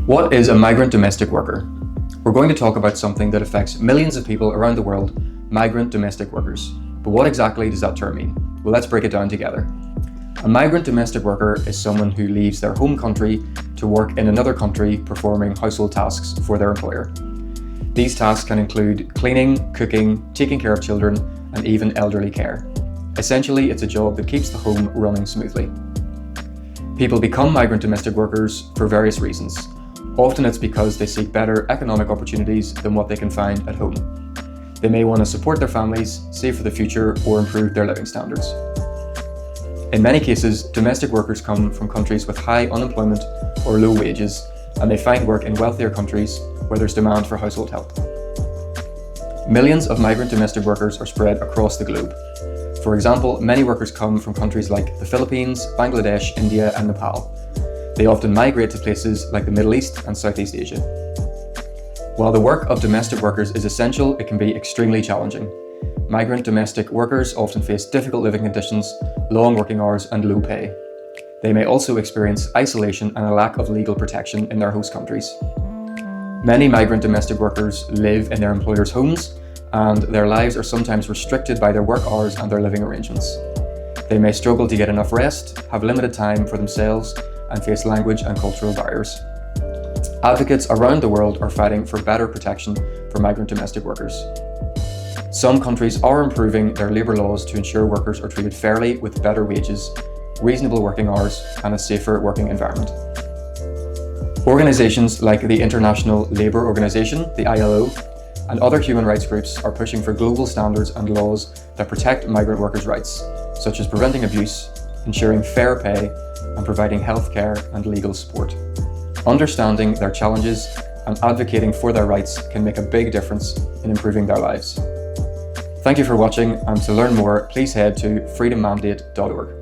What is a migrant domestic worker? We're going to talk about something that affects millions of people around the world, migrant domestic workers. But what exactly does that term mean? Well, let's break it down together. A migrant domestic worker is someone who leaves their home country to work in another country performing household tasks for their employer. These tasks can include cleaning, cooking, taking care of children, and even elderly care. Essentially, it's a job that keeps the home running smoothly. People become migrant domestic workers for various reasons. Often it's because they seek better economic opportunities than what they can find at home. They may want to support their families, save for the future, or improve their living standards. In many cases, domestic workers come from countries with high unemployment or low wages, and they find work in wealthier countries where there's demand for household help. Millions of migrant domestic workers are spread across the globe. For example, many workers come from countries like the Philippines, Bangladesh, India, and Nepal. They often migrate to places like the Middle East and Southeast Asia. While the work of domestic workers is essential, it can be extremely challenging. Migrant domestic workers often face difficult living conditions, long working hours, and low pay. They may also experience isolation and a lack of legal protection in their host countries. Many migrant domestic workers live in their employers' homes, and their lives are sometimes restricted by their work hours and their living arrangements. They may struggle to get enough rest, have limited time for themselves, and face language and cultural barriers. Advocates around the world are fighting for better protection for migrant domestic workers. Some countries are improving their labour laws to ensure workers are treated fairly with better wages, reasonable working hours, and a safer working environment. Organisations like the International Labour Organization, the ILO, and other human rights groups are pushing for global standards and laws that protect migrant workers' rights, such as preventing abuse, ensuring fair pay, and providing healthcare and legal support. Understanding their challenges and advocating for their rights can make a big difference in improving their lives. Thank you for watching, and to learn more, please head to freedommandate.org.